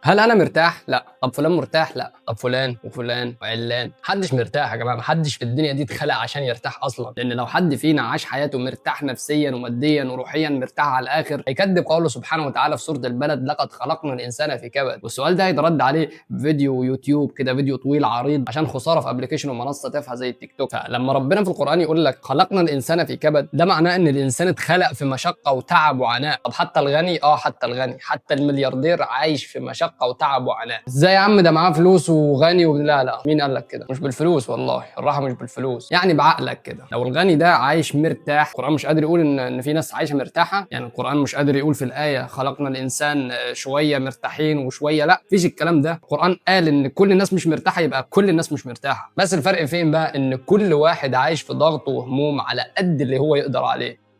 هل انا مرتاح؟ لا. طب فلان مرتاح؟ لا. طب فلان وفلان وعلان، محدش مرتاح يا جماعه. محدش في الدنيا دي اتخلق عشان يرتاح اصلا، لان لو حد فينا عاش حياته مرتاح نفسيا وماديا وروحيا مرتاح على الاخر، هيكذب قوله سبحانه وتعالى في سوره البلد: لقد خلقنا الانسان في كبد. والسؤال ده هيترد عليه فيديو يوتيوب كده، فيديو طويل عريض، عشان خساره في ابلكيشن ومنصه تافهه زي التيك توك. فلما ربنا في القران يقول لك خلقنا الانسان في كبد، ده معناه ان الانسان اتخلق في مشقه وتعب وعناء. طب حتى الغني، حتى الغني، حتى الملياردير عايش في مشقه وتعب وعناء. ازاي يا عم ده معاه فلوس وغني لا لا، مين قال لك كده؟ مش بالفلوس، والله الراحه مش بالفلوس، يعني بعقلك كده. لو الغني ده عايش مرتاح، القران مش قادر يقول ان في ناس عايشه مرتاحه؟ يعني القران مش قادر يقول في الايه خلقنا الانسان شويه مرتاحين وشويه لا؟ مفيش الكلام ده. القران قال ان كل الناس مش مرتاحه، يبقى كل الناس مش مرتاحه. بس الفرق فين بقى؟ ان كل واحد عايش في ضغط وهموم على قد اللي هو يقدر عليه.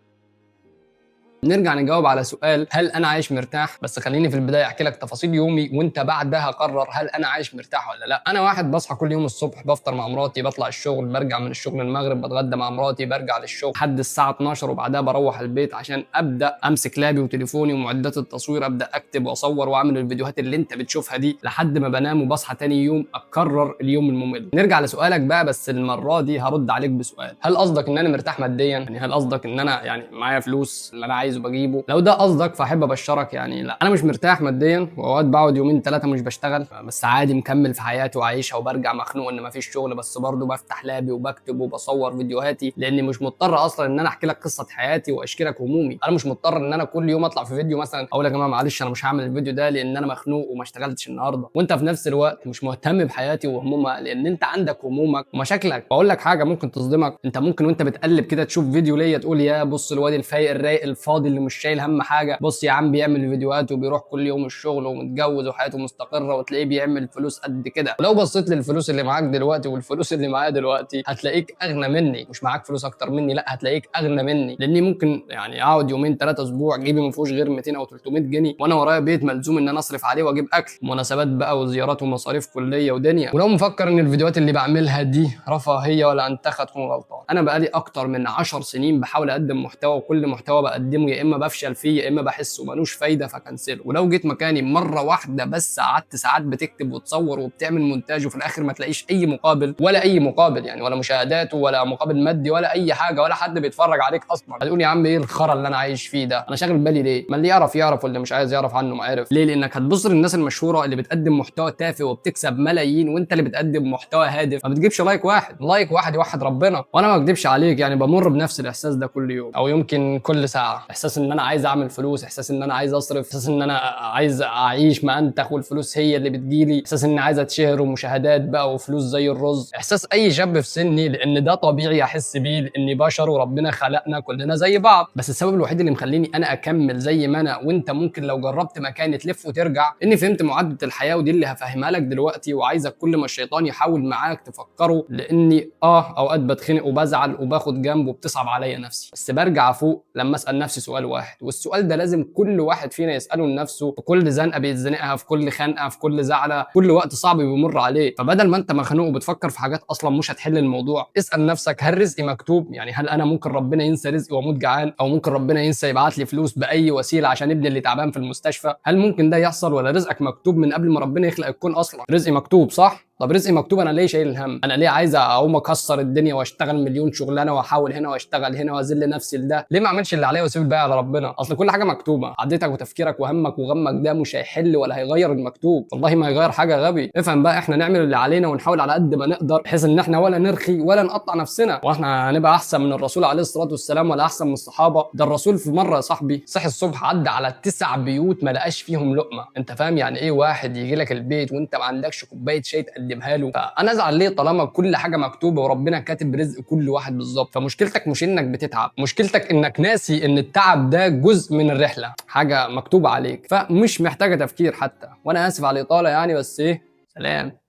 نرجع نجاوب على سؤال هل انا عايش مرتاح، بس خليني في البدايه احكي لك تفاصيل يومي وانت بعدها قرر هل انا عايش مرتاح ولا لا. انا واحد بصحى كل يوم الصبح، بفطر مع مراتي، بطلع الشغل، برجع من الشغل المغرب، بتغدى مع مراتي، برجع للشغل لحد الساعه 12 وبعدها بروح البيت عشان ابدا امسك لابي وتليفوني ومعدات التصوير، ابدا اكتب واصور واعمل الفيديوهات اللي انت بتشوفها دي لحد ما بنام وبصحى تاني يوم اكرر اليوم الممل. نرجع لسؤالك بقى، بس المره دي هرد عليك بسؤال: هل قصدك ان انا مرتاح ماديا؟ يعني هل قصدك ان انا يعني معايا فلوس اللي انا عايزه بجيبه؟ لو ده قصدك فاحب ابشرك، يعني لا، انا مش مرتاح ماديا، واوقات بقعد يومين ثلاثه مش بشتغل، بس عادي مكمل في حياتي وعايشها، وبرجع مخنوق ان مفيش شغل، بس برضه بفتح لابي وبكتب وبصور فيديوهاتي، لاني مش مضطر اصلا ان انا احكي لك قصه حياتي واشكي لك همومي. انا مش مضطر ان انا كل يوم اطلع في فيديو مثلا اقول يا جماعه معلش انا مش هعمل الفيديو ده لان انا مخنوق وما اشتغلتش النهارده، وانت في نفس الوقت مش مهتم بحياتي وهمومها لان انت عندك همومك ومشاكلك. بقول لك حاجه ممكن تصدمك: انت ممكن وانت بتقلب كده تشوف فيديو ليا تقول يا بص الواد الفايق الرايق الفاضي اللي مش شايل هم حاجه، بص يا عم بيعمل فيديوهات وبيروح كل يوم الشغل ومتجوز وحياته مستقره، وتلاقيه بيعمل فلوس قد كده. ولو بصيت للفلوس اللي معاك دلوقتي والفلوس اللي معايا دلوقتي هتلاقيك اغنى مني. مش معاك فلوس اكتر مني، لا، هتلاقيك اغنى مني، لاني ممكن يعني اقعد يومين ثلاثه اسبوع جيبي ما فيهوش غير 200 او 300 جنيه، وانا ورايا بيت ملزوم ان انا اصرف عليه واجيب اكل مناسبات بقى وزيارات ومصاريف كليه ودنيا. ولو مفكر ان الفيديوهات اللي بعملها دي رفاهيه ولا انتخى تكون غلطان. انا بقالي اكتر من 10 سنين بحاول اقدم محتوى، وكل محتوى بقدمه يا اما بفشل فيه يا اما بحسه ملوش فايده فكنسله. ولو جيت مكاني مره واحده بس قعدت ساعات بتكتب وتصور وبتعمل مونتاج وفي الاخر ما تلاقيش اي مقابل، ولا اي مقابل يعني، ولا مشاهدات ولا مقابل مادي ولا اي حاجه ولا حد بيتفرج عليك اصلا، هتقول يا عم ايه الخرا اللي انا عايش فيه ده؟ انا شاغل بالي ليه؟ ما اللي يعرف يعرف واللي مش عايز يعرف عنه ما عرف. ليه؟ لانك هتبص للناس المشهوره اللي بتقدم محتوى تافه وبتكسب ملايين، وانت اللي بتقدم محتوى هادف ما بتجيبش لايك واحد. لايك واحد يوحد ربنا. وانا ما اكدبش عليك يعني بمر بنفس الاحساس ده كل يوم او يمكن كل ساعه. احساس ان انا عايز اعمل فلوس، احساس ان انا عايز اصرف، احساس ان انا عايز اعيش ما انتخ والفلوس هي اللي بتجيلي، احساس اني عايز اتشهر ومشاهدات بقى وفلوس زي الرز، احساس اي شاب في سني، لان ده طبيعي احس بيه لاني بشر وربنا خلقنا كلنا زي بعض. بس السبب الوحيد اللي مخليني انا اكمل زي ما انا وانت ممكن لو جربت مكاني تلف وترجع، اني فهمت معادله الحياه، ودي اللي هفهمها لك دلوقتي، وعايزك كل ما الشيطان يحاول معاك تفكره، لاني اوقات بتخنق وبزعل وباخد جنب وبتصعب عليا نفسي، بس برجع فوق لما اسال نفسي سؤال واحد، والسؤال ده لازم كل واحد فينا يساله لنفسه في كل زنقه بيتزنقها، في كل خنقه، في كل زعله، كل وقت صعب بيمر عليه. فبدل ما انت مخنوق وبتفكر في حاجات اصلا مش هتحل الموضوع، اسال نفسك هل رزقي مكتوب؟ يعني هل انا ممكن ربنا ينسى رزقي واموت جعان، او ممكن ربنا ينسى يبعت لي فلوس باي وسيله عشان ابني اللي تعبان في المستشفى؟ هل ممكن ده يحصل؟ ولا رزقك مكتوب من قبل ما ربنا يخلق الكون اصلا؟ رزقي مكتوب صح؟ طب رزقي مكتوب، انا ليه شايل الهم؟ انا ليه عايز اقوم اكسر الدنيا واشتغل مليون شغلانه واحاول هنا واشتغل هنا واذل نفسي لده؟ ليه ما اعملش اللي عليا واسيب الباقي على ربنا؟ اصل كل حاجه مكتوبه، عديتك وتفكيرك وهمك وغمك ده مش هيحل ولا هيغير المكتوب، والله ما هيغير حاجه غبي. افهم بقى، احنا نعمل اللي علينا ونحاول على قد ما نقدر بحيث ان احنا ولا نرخي ولا نقطع نفسنا. واحنا هنبقى احسن من الرسول عليه الصلاه والسلام ولا احسن من الصحابه؟ ده الرسول في مره يا صاحبي صحي الصبح عدى على 9 بيوت ما لقاش فيهم لقمه. انت فاهم يعني ايه واحد يجي لك البيت وانت ما عندكش كوبايه شاي تقدمها له؟ فانا ازعل ليه طالما كل حاجه مكتوبه وربنا كاتب رزق كل واحد بالظبط؟ فمشكلتك مش انك بتتعب، مشكلتك انك ناسي ان التعب ده جزء من الرحله، حاجه مكتوبه عليك، فمش محتاجه تفكير حتى. وانا اسف على الاطاله يعني، بس ايه، سلام.